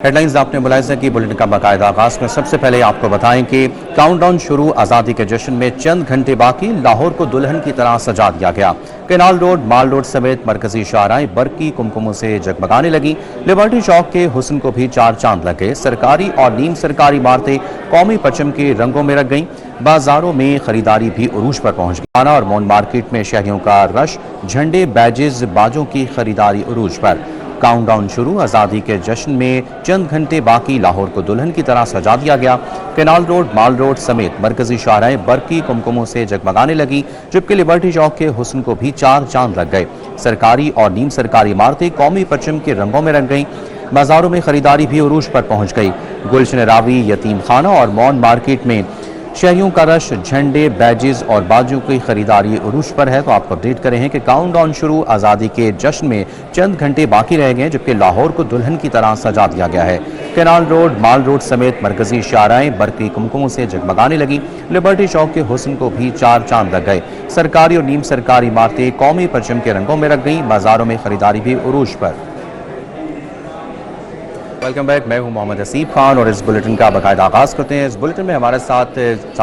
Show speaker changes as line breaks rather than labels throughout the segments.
Headlines आपने मुलाहिजा की। Bulletin का बाकायदा आगाज में सबसे पहले आपको बताएं कि काउंटडाउन शुरू, आज़ादी के जश्न में चंद घंटे बाकी, लाहौर को दुल्हन की तरह सजा दिया गया। कैनाल रोड, माल रोड समेत मरकजी शाहराएं बरकी कुमकुमों से जगमगाने लगी। लिबर्टी चौक के हुस्न को भी चार चांद लग गए। सरकारी और नीम सरकारी इमारतें कौमी परचम के रंगों में रंग गईं। बाजारों में खरीदारी भी उरूज पर पहुंच गई। आना और मौन मार्केट में शहरियों का रश, झंडे, बैजेज, बाजों की खरीदारी उरूज पर। काउंटडाउन शुरू, आज़ादी के जश्न में चंद घंटे बाकी, लाहौर को दुल्हन की तरह सजा दिया गया। कैनाल रोड, माल रोड समेत मरकजी शाहराएं बरकी कुमकुमों से जगमगाने लगी, जबकि लिबर्टी चौक के हुस्न को भी चार चांद लग गए। सरकारी और नीम सरकारी इमारतें कौमी परचम के रंगों में रंग गईं। बाजारों में खरीदारी भी उरूज पर पहुंच गई। गुलशन रावी, यतीम खाना और मौन मार्केट में शहरियों का रश, झंडे, बैजेस और बाजों की खरीदारी उरूज पर है। तो आपको अपडेट करें हैं कि काउंटडाउन शुरू, आज़ादी के जश्न में चंद घंटे बाकी रह गए, जबकि लाहौर को दुल्हन की तरह सजा दिया गया है। कैनाल रोड, माल रोड समेत मरकजी शाहराएं बरकी कुमकुमों से जगमगाने लगी। लिबर्टी चौक के हुस्न को भी चार चांद लग गए। सरकारी और नीम सरकारी इमारतें कौमी परचम के रंगों में रख गई। बाजारों में खरीदारी भी उरूज पर। वेलकम बैक, मैं हूं मोहम्मद हसीब खान और इस बुलेटिन का बाकायदा आगाज़ करते हैं। इस बुलेटिन में हमारे साथ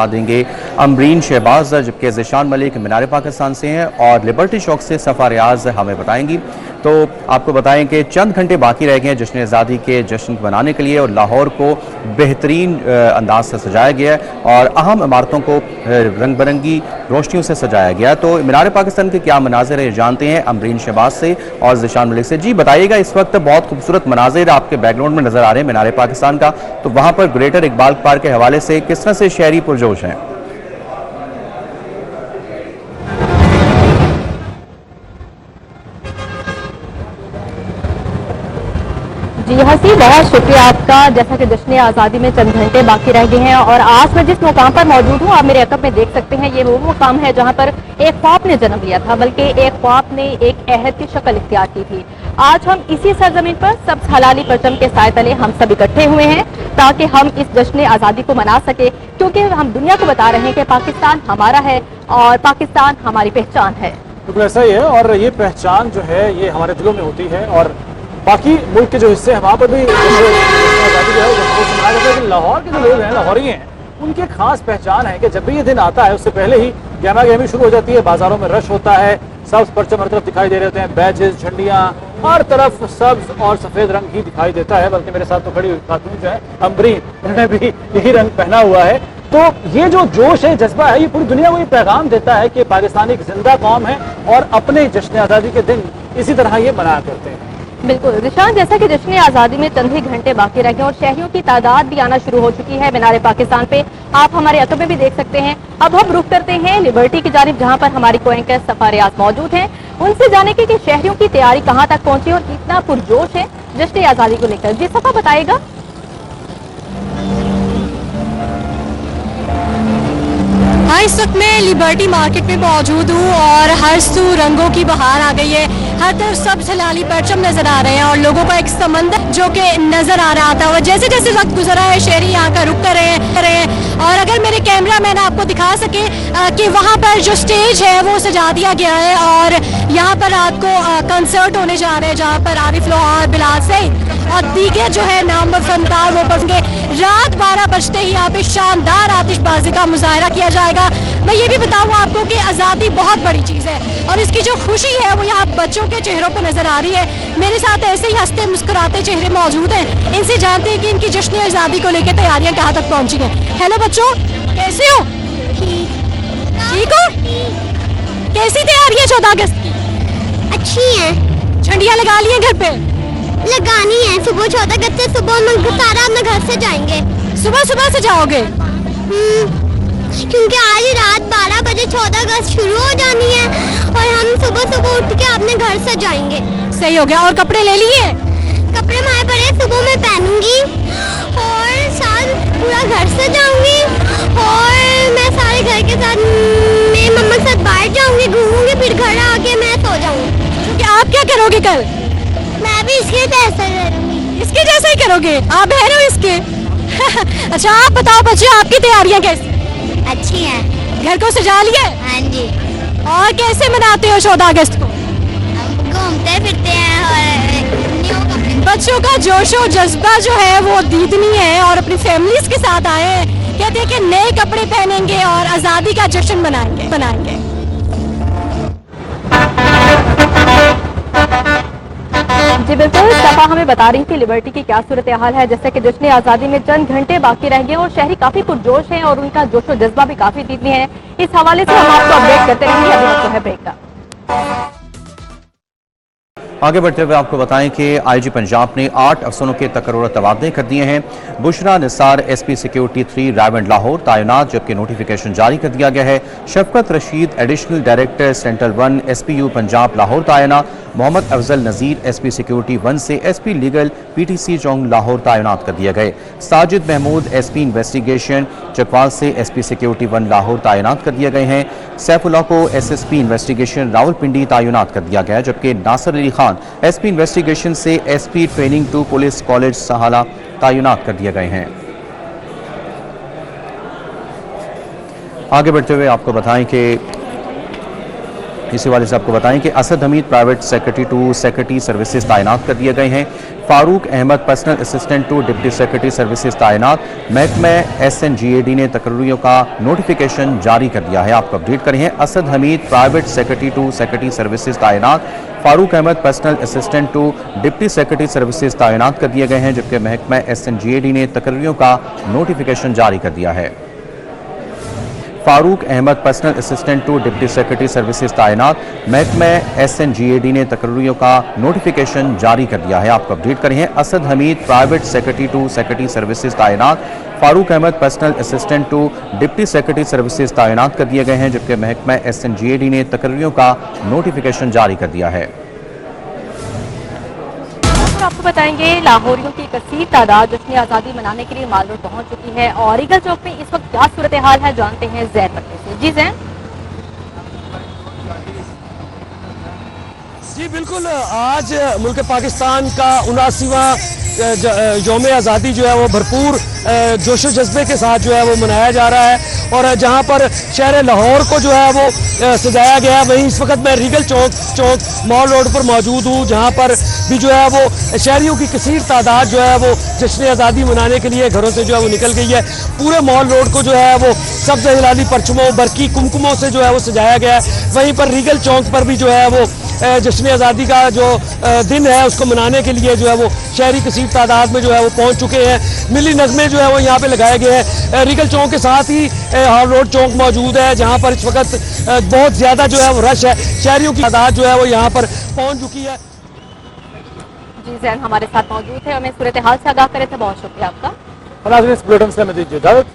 देंगे अमरीन शहबाज, जबकि ज़िशान मलिक मीनार पाकिस्तान से हैं, और लिबर्टी चौक से सफ़ा रियाज हमें बताएंगी। तो आपको बताएं कि चंद घंटे बाकी रह गए हैं जश्न आज़ादी के जश्न मनाने के लिए, और लाहौर को बेहतरीन अंदाज से सजाया गया है और अहम इमारतों को रंग बिरंगी रोशनियों से सजाया गया। तो मीनार पाकिस्तान के क्या मनाजिर है जानते हैं अमरीन शहबाज से और ज़िशान मलिक से। जी बताइएगा, इस वक्त बहुत खूबसूरत मनाजिर आपके बैकग्राउंड में नजर आ रहे हैं मीनार पाकिस्तान का, तो वहां पर ग्रेटर इकबाल पार्क के हवाले से किस तरह से शहरी पुरजोश हैं?
जी हसी, बहुत शुक्रिया आपका। जैसा कि जश्न आज़ादी में चंद घंटे बाकी रह गए हैं और आज मैं जिस मुकाम पर मौजूद हूँ, आप मेरे अकब में देख सकते हैं, ये वो मुकाम है जहाँ पर एक ख्वाब ने जन्म लिया था, बल्कि एक ख्वाब ने एक अहद की शक्ल इख्तियार की थी। आज हम इसी सरजमीन पर सब्ज हलाली परचम के साए तले हम सब इकट्ठे हुए हैं ताकि हम इस जश्न आज़ादी को मना सके, क्योंकि हम दुनिया को बता रहे हैं कि पाकिस्तान हमारा है और पाकिस्तान हमारी पहचान है।
बिल्कुल ऐसा ही है, और ये पहचान जो है ये हमारे दिलों में होती है, और बाकी मुल्क के जो हिस्से हैं वहाँ पर भी आज़ादी जो है वो मनाया जाता है। कि लाहौर के जो लोग हैं, लाहौरी हैं, उनकी खास पहचान है कि जब भी ये दिन आता है उससे पहले ही गहमा गहमी शुरू हो जाती है। बाजारों में रश होता है, सब्ज परचम हर तरफ दिखाई दे रहे होते हैं, बैजेस, झंडियाँ, हर तरफ सब्ज और सफेद रंग ही दिखाई देता है। बल्कि मेरे साथ तो खड़ी हुई खातून जो है अमरीन, उन्होंने भी यही रंग पहना हुआ है। तो ये जो जोश है, जज्बा है, ये पूरी दुनिया को ये पैगाम देता है कि पाकिस्तान एक जिंदा कौम है और अपने जश्न आज़ादी के दिन इसी तरह ये मनाया करते हैं।
बिल्कुल रिशान, जैसा कि जश्न आज़ादी में चंद ही घंटे बाकी रह गए और शहरियों की तादाद भी आना शुरू हो चुकी है मीनार पाकिस्तान पे, आप हमारे अकब में भी देख सकते हैं। अब हम रुख करते हैं लिबर्टी की जानिब, जहां पर हमारी को एंकर सफ़ा रियाज मौजूद हैं। उनसे जाने की कि शहरियों की तैयारी कहां तक पहुंची और इतना पुरजोश है जश्न आज़ादी को लेकर। जी सफ़ा बताएगा।
हाँ, इस वक्त मैं लिबर्टी मार्केट में मौजूद हूँ और हर सू रंगों की बहार आ गई है। हर तरफ सब हलाली परचम नजर आ रहे हैं और लोगों का एक समंदर जो कि नजर आ रहा था, और जैसे जैसे वक्त गुजरा है शहरी यहाँ का रुख कर रहे हैं। और अगर मेरे कैमरा मैन आपको दिखा सके कि वहाँ पर जो स्टेज है वो सजा दिया गया है और यहाँ पर रात को कंसर्ट होने जा रहे हैं, जहाँ पर आरिफ लोहार, बिलाल सईद और दीगर जो है नामवर फनकार वो पढ़ेंगे। रात 12 बजते ही यहाँ पे शानदार आतिशबाजी का मुजाहरा किया जाएगा। मैं ये भी बताऊँ आपको कि आज़ादी बहुत बड़ी चीज़ है और इसकी जो खुशी है वो यहाँ बच्चों के चेहरों पर नजर आ रही है। मेरे साथ ऐसे ही हंसते मुस्कुराते चेहरे मौजूद हैं, इनसे जानते हैं कि इनकी जश्न आज़ादी को लेकर तैयारियां कहाँ तक पहुँची हैं। हेलो बच्चों, कैसे हो? ठीक हो? कैसी तैयारी है 14 अगस्त की?
अच्छी है।
झंडियाँ लगा ली हैं घर पे?
लगानी है। सुबह 14 अगस्त से सुबह हम सारा अपने घर से जाएंगे।
सुबह सुबह से जाओगे?
क्योंकि आज रात 12 बजे 14 अगस्त शुरू हो जानी है और हम सुबह सुबह उठ के अपने घर से जाएंगे।
सही हो गया। और कपड़े ले लिए?
कपड़े हमारे पड़े, सुबह मैं पहनूंगी और साथ पूरा घर से जाऊंगी और मैं सारे घर के साथ मेरी मम्मा के साथ बाहर जाऊंगी, घूमूंगी, फिर घर आके मैं सो जाऊंगी।
क्योंकि आप क्या करोगे कल?
मैं भी इसके जैसा करूंगी।
इसके जैसा ही करोगे? आप बहन हो इसके? अच्छा आप बताओ बच्चे, आपकी तैयारियां कैसी?
अच्छी है।
घर को सजा लिया?
हाँ जी।
और कैसे मनाते हो 14 अगस्त को?
हम घूमते फिरते हैं और न्यू कपड़े
बच्चों का जोशो जज्बा जो है वो दीदनी है और अपनी फैमिलीज के साथ आए हैं। कहते हैं कि नए कपड़े पहनेंगे और आज़ादी का जश्न बनाएंगे।
जी बिल्कुल, सफा हमें बता रही थी लिबर्टी की क्या सूरत हाल है। जैसे कि जश्न आज़ादी में चंद घंटे बाकी रह गए और शहरी काफी पुरजोश हैं और उनका जोशो जज्बा भी काफी दीदनी है। इस हवाले से हम आपको अपडेट करते रहेंगे। अभी वक्त है ब्रेक का।
आगे बढ़ते हुए आपको बताएं कि आईजी पंजाब ने 8 अफसरों के तकर्रुर तबादले कर दिए हैं। बुशरा निसार एसपी सिक्योरिटी 3 रावंड लाहौर तैनात, जबकि नोटिफिकेशन जारी कर दिया गया है। Shafqat Rashid additional director central 1 SPU Punjab Lahore तैनात। मोहम्मद अफजल नज़ीर एसपी सिक्योरिटी 1 से SP legal PTC Chung Lahore तैनात कर दिए गए। साजिद महमूद एसपी इन्वेस्टिगेशन चकवाल से एसपी सिक्योरिटी 1 लाहौर तैनात कर दिए गए हैं। सैफुल्लाह को SSP इन्वेस्टिगेशन रावलपिंडी तैनात कर दिया गया, जबकि नासिर अली खान एसपी इन्वेस्टिगेशन से एसपी ट्रेनिंग 2 पुलिस कॉलेज सहाला तैनात कर दिए गए हैं। आगे बढ़ते हुए आपको बताएं कि इसी वाले से आपको बताएं कि Asad Hamid private secretary 2 secretary services तैनात कर दिए गए हैं। Farooq Ahmad personal assistant 2 deputy secretary services तैनात। महकमा SNGAD ने तकर्रियों का नोटिफिकेशन जारी कर दिया है। आपको अपडेट करें हैं। Asad Hamid private secretary 2 secretary services तैनात। Farooq Ahmad personal assistant 2 deputy secretary services तैनात कर दिए गए हैं, जबकि महकमा SNGAD ने तकर्रियों का नोटिफिकेशन जारी कर दिया है। Farooq Ahmad personal assistant 2 deputy secretary services तैनात। महकमा SNGAD ने तकर्रियों का नोटिफिकेशन जारी कर दिया है। आपको अपडेट करें हैं। Asad Hamid private secretary 2 secretary services तैनात। Farooq Ahmad personal assistant 2 deputy secretary services तैनात कर दिए गए हैं, जबकि महकमा SNGAD ने तकर्रियों का नोटिफिकेशन जारी कर दिया है।
आपको बताएंगे लाहौरियों की कसीर तादाद जश्न आज़ादी मनाने के लिए माल रोड पहुंच चुकी है और ईगल चौक में इस वक्त क्या सूरत हाल है जानते हैं जैन पट्टी से। जी जैन।
जी बिल्कुल, आज मुल्क पाकिस्तान का 79वां यौम आज़ादी जो है वो भरपूर जोशो जज्बे के साथ जो है वो मनाया जा रहा है और जहां पर शहर लाहौर को जो है वो सजाया गया। वहीं इस वक्त मैं रीगल चौक मॉल रोड पर मौजूद हूं, जहां पर भी जो है वो शहरियों की कसीर तादाद जो है वो जश्न आज़ादी मनाने के लिए घरों से जो है वो निकल गई है। पूरे मॉल रोड को जो है वो सब्ज़ हिलाली परचमों बरकी कुमकुमों से जो है वो सजाया गया है। वहीं पर रीगल चौक पर भी जो है वो जश्न आज़ादी का जो दिन है उसको मनाने के लिए जो है वो शहरी कसीर तादाद में जो है वो पहुंच चुके हैं। मिली नगमे जो है वो यहाँ पे लगाए गए हैं। रीगल चौक के साथ ही हाल रोड चौक मौजूद है, जहाँ पर इस वक्त बहुत ज़्यादा जो है वो रश है। शहरियों की तादाद जो है वो यहाँ पर पहुँच चुकी है।
जी जैन हमारे साथ मौजूद है, हमें सूरत हाल से आगाह करे थे। बहुत शुक्रिया आपका।
बुलेटिन से मैं दीजिए इजाजत।